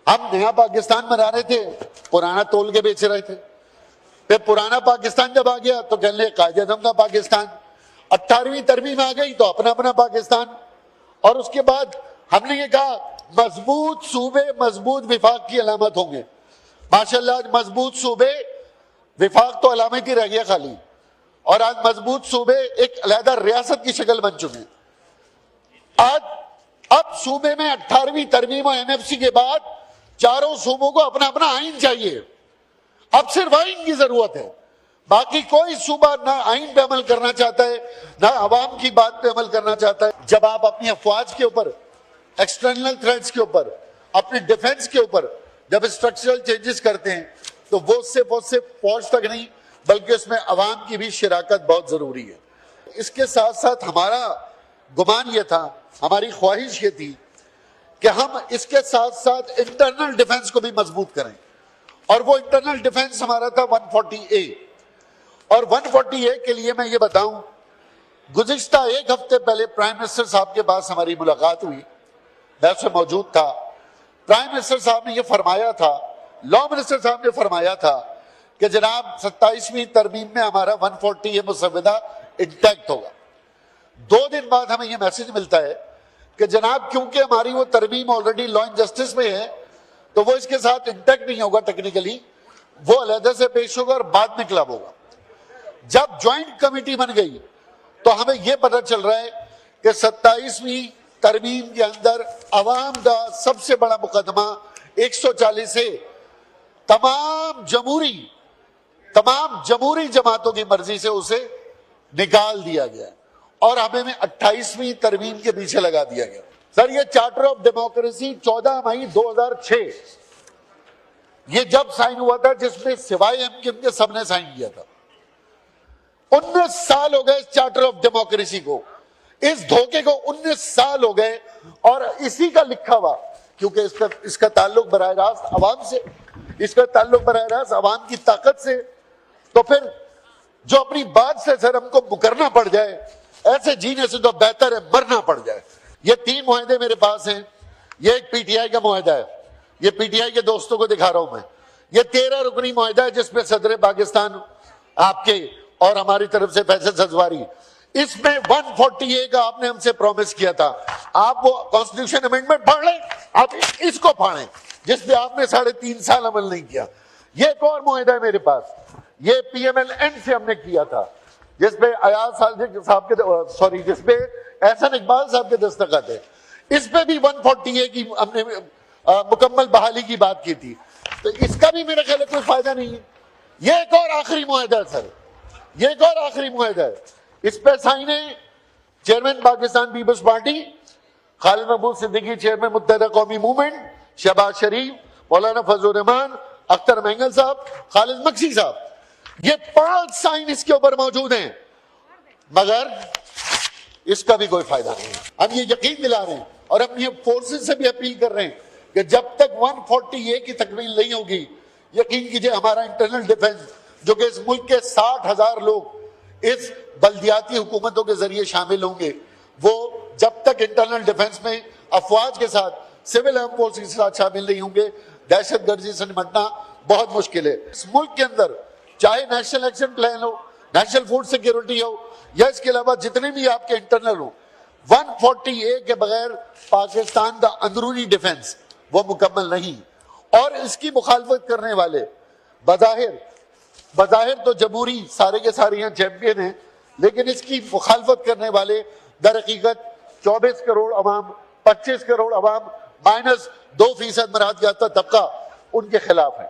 ہم نیا پاکستان بنا رہے تھے، پرانا تول کے بیچ رہے تھے. پھر پرانا پاکستان جب آ گیا تو کہنے لگے قائد اعظم کا پاکستان. 18ویں ترمیم آ گئی تو اپنا اپنا پاکستان. اور اس کے بعد ہم نے یہ کہا مضبوط صوبے مضبوط وفاق کی علامت ہوں گے. ماشاءاللہ آج مضبوط صوبے وفاق تو علامت ہی رہ گیا خالی، اور آج مضبوط صوبے ایک علیحدہ ریاست کی شکل بن چکے ہیں. اب صوبے میں 18ویں ترمیم اور NFC کے بعد چاروں صوبوں کو اپنا اپنا آئین چاہیے. اب صرف آئین کی ضرورت ہے، باقی کوئی صوبہ نہ آئین پہ عمل کرنا چاہتا ہے نہ عوام کی بات پہ عمل کرنا چاہتا ہے. جب آپ اپنی افواج کے اوپر، ایکسٹرنل تھریٹس کے اوپر، اپنے ڈیفنس کے اوپر جب اسٹرکچرل چینجز کرتے ہیں تو وہ صرف فوج تک نہیں بلکہ اس میں عوام کی بھی شراکت بہت ضروری ہے. اس کے ساتھ ساتھ ہمارا گمان یہ تھا، ہماری خواہش یہ تھی کہ ہم اس کے ساتھ ساتھ انٹرنل ڈیفنس کو بھی مضبوط کریں. اور وہ انٹرنل ڈیفنس ہمارا تھا 140A. اور 140A کے لیے میں یہ بتاؤں، گزشتہ ایک ہفتے پہلے پرائم منسٹر صاحب کے پاس ہماری ملاقات ہوئی، میں اس میں موجود تھا. پرائم منسٹر صاحب نے یہ فرمایا تھا، لا منسٹر صاحب نے فرمایا تھا کہ جناب 27ویں ترمیم میں ہمارا 140A مسودہ انٹیکٹ ہوگا. 2 دن بعد ہمیں یہ میسج ملتا ہے کہ جناب کیونکہ ہماری وہ ترمیم آلریڈی لا اینڈ جسٹس میں ہے تو وہ اس کے ساتھ انٹیکٹ نہیں ہوگا، ٹیکنیکلی وہ علیحدہ سے پیش ہوگا اور بعد میں کلب ہوگا. جب جوائنٹ کمیٹی بن گئی تو ہمیں یہ پتہ چل رہا ہے کہ 27ویں ترمیم کے اندر عوام کا سب سے بڑا مقدمہ 140 سے تمام جمہوری جماعتوں کی مرضی سے اسے نکال دیا گیا اور ہمیں 28ویں ترمیم کے پیچھے لگا دیا گیا. سر یہ چارٹر آف ڈیموکریسی 14 مئی 2006 یہ جب سائن ہوا تھا، جس میں سوائے MKM کے سب نے سائن کیا تھا. 19 سال ہو گئے اس چارٹر آف ڈیموکریسی کو، اس دھوکے کو 19 سال ہو گئے. اور اسی کا لکھا ہوا، کیونکہ اس کا تعلق براہ راست عوام سے، اس کا تعلق براہ راست عوام کی طاقت سے، تو پھر جو اپنی بات سے سر ہم کو مکرنا پڑ جائے، ایسے جینے سے تو بہتر ہے مرنا پڑ جائے. یہ 3 معاہدے میرے پاس ہیں. یہ ایک PTI کا معاہدہ ہے، یہ PTI کے دوستوں کو دکھا رہا ہوں میں. یہ 13 رکنی معاہدہ ہے جس میں صدر پاکستان آپ کے اور ہماری طرف سے فیصل سزواری. اس میں 140A کا آپ نے ہم سے پرومس کیا تھا. آپ وہ کانسٹیٹیوشن امینڈمنٹ پڑھ لیں، آپ اس کو پڑھیں جس پہ آپ نے 3.5 سال عمل نہیں کیا. یہ ایک اور معاہدہ ہے میرے پاس، یہ PML-N سے ہم نے کیا تھا جس پہ ایاز صاحب کے جس پہ احسن اقبال صاحب کے دستخط ہے. اس پہ بھی 140A کی ہم نے مکمل بحالی کی بات کی تھی. تو اس کا بھی میرے خیال کوئی فائدہ نہیں ہے. یہ ایک اور آخری معاہدہ ہے سر، یہ ایک اور آخری معاہدہ ہے. اس پہ سائن ہے چیئرمین پاکستان پیپلز پارٹی خالد محمود صدیقی، چیئرمین متحدہ قومی موومنٹ شہباز شریف، مولانا فضل الرحمان، اختر مینگل صاحب، خالد مکسی صاحب. یہ 5 سائن اس کے اوپر موجود ہیں، مگر اس کا بھی کوئی فائدہ نہیں. ہم یہ یقین دلا رہے ہیں اور اپنی فورسز سے بھی اپیل کر رہے ہیں کہ جب تک 140A کی تکمیل نہیں ہوگی، یقین کیجئے ہمارا انٹرنل ڈیفنس جو کہ اس ملک کے 60,000 لوگ اس بلدیاتی حکومتوں کے ذریعے شامل ہوں گے، وہ جب تک انٹرنل ڈیفنس میں افواج کے ساتھ، سول آرم فورس کے ساتھ شامل نہیں ہوں گے، دہشت گردی سے نمٹنا بہت مشکل ہے. اس ملک کے اندر چاہے نیشنل ایکشن پلان ہو، نیشنل فوڈ سیکیورٹی ہو، یا اس کے علاوہ جتنے بھی آپ کے انٹرنل ہو، 140A کے بغیر پاکستان کا اندرونی ڈیفنس وہ مکمل نہیں. اور اس کی مخالفت کرنے والے بظاہر تو جمہوری سارے کے سارے یہاں چیمپئن ہیں، لیکن اس کی مخالفت کرنے والے در حقیقت 24 کروڑ عوام، 25 کروڑ عوام مائنس 2% مراد یافتہ طبقہ ان کے خلاف ہیں.